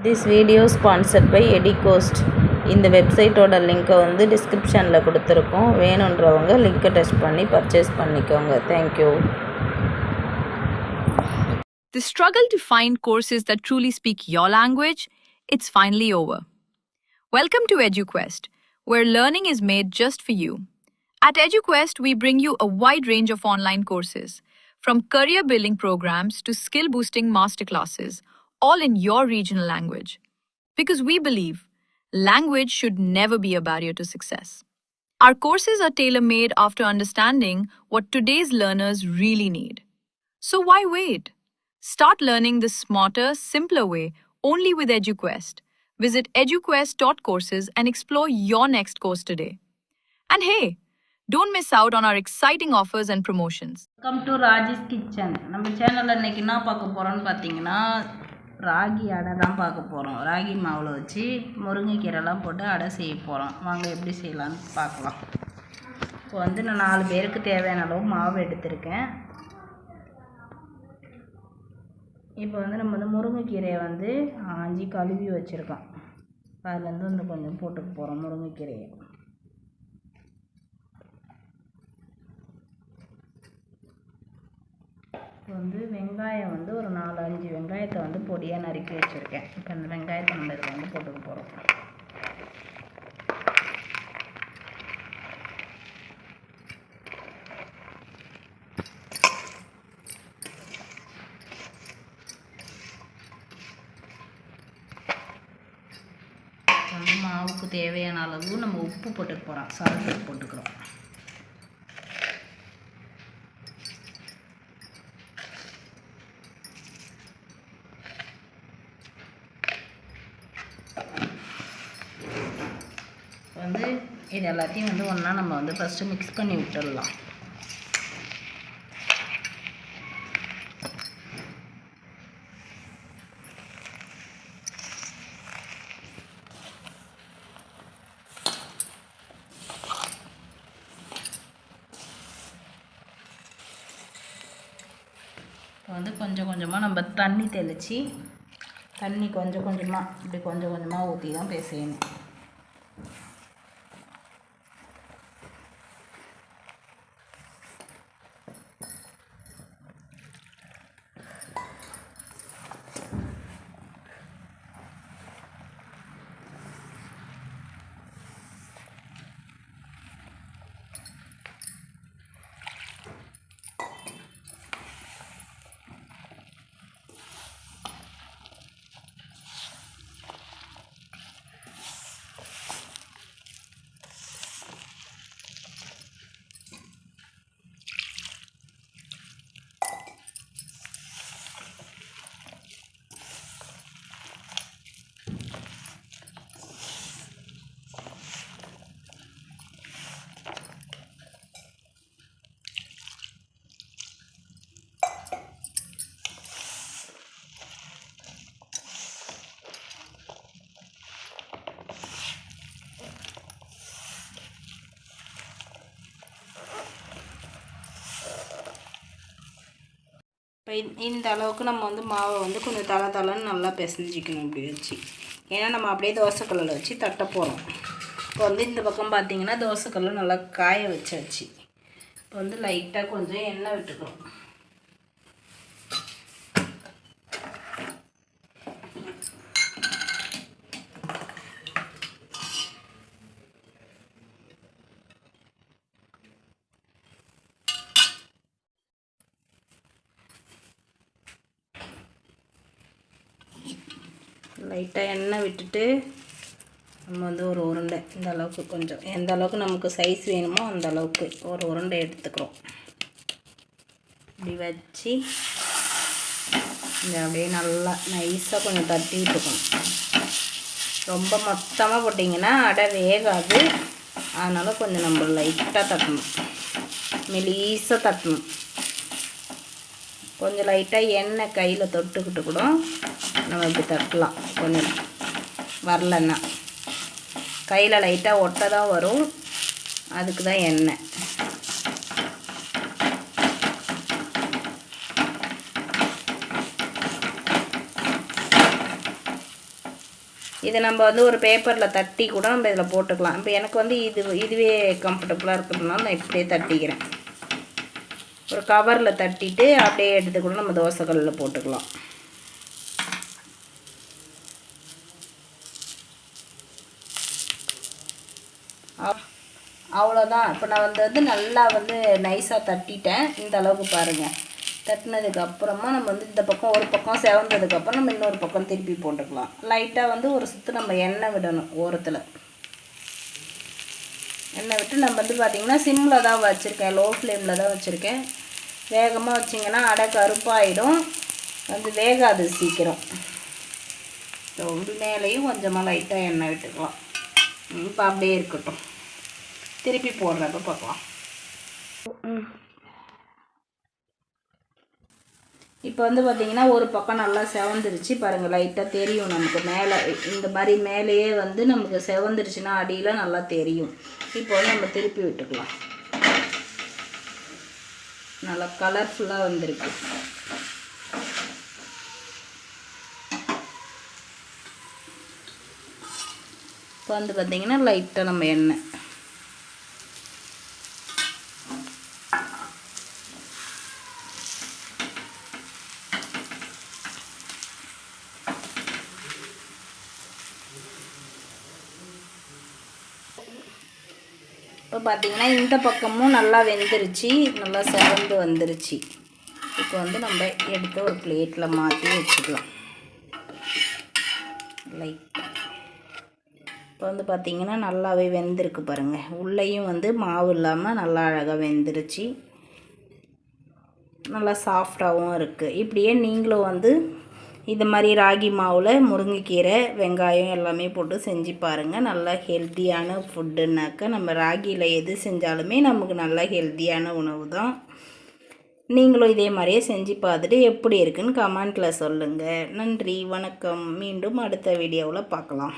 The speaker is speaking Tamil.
This video sponsored by Educost. இந்த வெப்சைட்டோட லிங்க்கை வந்து டிஸ்கிரிப்ஷனில் கொடுத்துருக்கோம். வேணுன்றவங்க லிங்க்கை டச் பண்ணி பர்ச்சேஸ் பண்ணிக்கோங்க. Thank you. The struggle to find courses that truly speak your language, it's finally over. Welcome to EduQuest, where learning is made just for you. At EduQuest, we bring you a wide range of online courses, from career building programs to skill boosting masterclasses, all in your regional language. Because we believe language should never be a barrier to success. Our courses are tailor made after understanding what today's learners really need. So why wait? Start learning the smarter, simpler way only with EduQuest. Visit eduquest.courses and explore your next course today. And hey, don't miss out on our exciting offers and promotions. Welcome to Raji's kitchen. நம்ம சேனலில் இன்றைக்கி என்ன பார்க்க போகிறோன்னு பார்த்தீங்கன்னா, ராகி அடை தான் பார்க்க போகிறோம். ராகி மாவில் வச்சு முருங்கைக்கீரைலாம் போட்டு அடை செய்ய போகிறோம். வாங்க எப்படி செய்யலான்னு பார்க்கலாம். இப்போ வந்து நான் 4 பேருக்கு தேவையான அளவு மாவு எடுத்திருக்கேன். இப்போ வந்து நம்ம வந்து முருங்கைக்கீரையை வந்து ஆஞ்சி கழுவி வச்சுருக்கோம். அதுலேருந்து வந்து கொஞ்சம் போட்டுக்க போகிறோம் முருங்கைக்கீரையை. இப்போ வந்து வெங்காயம் வந்து ஒரு 4-5 வெங்காயத்தை வந்து பொடியாக நறுக்கி வச்சுருக்கேன். இப்போ அந்த வெங்காயத்தை நம்ம இதில் வந்து போட்டுக்க போகிறோம். வந்து மாவுக்கு தேவையான அளவு நம்ம உப்பு போட்டுக்க போகிறோம். சால்ட் போட்டுக்கிறோம். வந்து இது எல்லாத்தையும் வந்து ஒன்றா நம்ம வந்து ஃபஸ்ட்டு மிக்ஸ் பண்ணி விட்டுடலாம். இப்போ வந்து கொஞ்சம் கொஞ்சமாக நம்ம தண்ணி தெளித்து தண்ணி கொஞ்சம் கொஞ்சமாக இப்படி கொஞ்சம் கொஞ்சமாக ஊற்றி தான் செய்யணும். இப்போ இந்த அளவுக்கு நம்ம வந்து மாவை வந்து கொஞ்சம் தளன்னு நல்லா பிசைஞ்சிக்கணும் இப்படி வச்சு. ஏன்னா நம்ம அப்படியே தோசைக்கல்லில் வச்சு தட்ட போகிறோம். இப்போ வந்து இந்த பக்கம் பார்த்திங்கன்னா தோசைக்கல்லை நல்லா காய வச்சாச்சு. இப்போ வந்து லைட்டாக கொஞ்சம் எண்ணெய் விட்டுக்கிறோம். லைட்டாக எண்ணெய் விட்டுட்டு நம்ம வந்து ஒரு உருண்டை இந்த அளவுக்கு கொஞ்சம் எந்த அளவுக்கு நமக்கு சைஸ் வேணுமோ அந்த அளவுக்கு ஒரு உருண்டை எடுத்துக்கிறோம். இப்படி வச்சு இந்த அப்படியே நல்லா நைஸாக கொஞ்சம் தட்டி விட்டுக்கணும். ரொம்ப மொத்தமாக போட்டிங்கன்னா அடை வேகாது. அதனால் கொஞ்சம் நம்ம லைட்டாக தட்டணும், மெலீஸாக தட்டணும். கொஞ்சம் லைட்டாக எண்ணெய் கையில் தொட்டுக்கிட்டு கூட நம்ம இப்படி தட்டலாம். கொஞ்சம் வரலன்னா கையில் லைட்டாக ஒட்ட தான் வரும், அதுக்கு தான் எண்ணெய். இதை நம்ம வந்து ஒரு பேப்பரில் தட்டி கூட நம்ம இதில் போட்டுக்கலாம். இப்போ எனக்கு வந்து இதுவே கம்ஃபர்டபுளாக இருக்கிறதுனால நான் இப்படியே தட்டிக்கிறேன். ஒரு கவரில் தட்டிட்டு அப்படியே எடுத்து கூட நம்ம தோசைக்கல்லில் போட்டுக்கலாம். அவ்வளோதான். இப்போ நான் வந்து நல்லா வந்து நைஸாக தட்டிட்டேன். இந்த அளவுக்கு பாருங்கள். தட்டினதுக்கப்புறமா நம்ம வந்து இந்த பக்கம் ஒரு பக்கம் செவந்ததுக்கப்புறம் நம்ம இன்னொரு பக்கம் திருப்பி போட்டுக்கலாம். லைட்டாக வந்து ஒரு சுற்று நம்ம எண்ணெய் விடணும். ஓரத்தில் எண்ணெய் விட்டு நம்ம வந்து பார்த்திங்கன்னா சிம்மில் தான் வச்சுருக்கேன், லோ ஃப்ளேமில் தான் வச்சுருக்கேன். வேகமாக வச்சிங்கன்னா அடை கருப்பாயிடும், வந்து வேகாது சீக்கிரம். மேலேயும் கொஞ்சமாக லைட்டாக எண்ணெய் விட்டுக்கலாம். இப்போ அப்படியே இருக்கட்டும், திருப்பி போடுறப்ப பார்க்கலாம். இப்போ வந்து பார்த்திங்கன்னா ஒரு பக்கம் நல்லா செவந்துருச்சு பாருங்கள். லைட்டாக தெரியும் நமக்கு மேலே, இந்த மாதிரி மேலேயே வந்து நமக்கு செவந்துருச்சுன்னா அடியில் நல்லா தெரியும். இப்போ வந்து நம்ம திருப்பி விட்டுக்கலாம். நல்லா கலர்ஃபுல்லாக வந்திருக்கு. இப்போ வந்து பார்த்திங்கன்னா லைட்டாக நம்ம எண்ணெய் இப்போ பார்த்திங்கன்னா இந்த பக்கமும் நல்லா வெந்துருச்சு, நல்லா செவந்து வந்துருச்சு. இப்போ வந்து நம்ம எடுத்து ஒரு பிளேட்டில் மாற்றி வச்சுக்கலாம். இப்போ வந்து பார்த்திங்கன்னா நல்லாவே வெந்திருக்கு பாருங்கள். உள்ளேயும் வந்து மாவு இல்லாமல் நல்லா அழகாக வெந்துருச்சு, நல்லா சாஃப்டாகவும் இருக்குது. இப்படியே நீங்களும் வந்து இது மாதிரி ராகி மாவில் முருங்கைக்கீரை, வெங்காயம் எல்லாமே போட்டு செஞ்சு பாருங்கள். நல்லா ஹெல்த்தியான ஃபுட்டுனாக்கா நம்ம ராகியில் எது செஞ்சாலுமே நமக்கு நல்லா ஹெல்த்தியான உணவு தான். நீங்களும் இதே மாதிரியே செஞ்சு பார்த்துட்டு எப்படி இருக்குன்னு கமெண்ட்டில் சொல்லுங்கள். நன்றி, வணக்கம். மீண்டும் அடுத்த வீடியோவில் பார்க்கலாம்.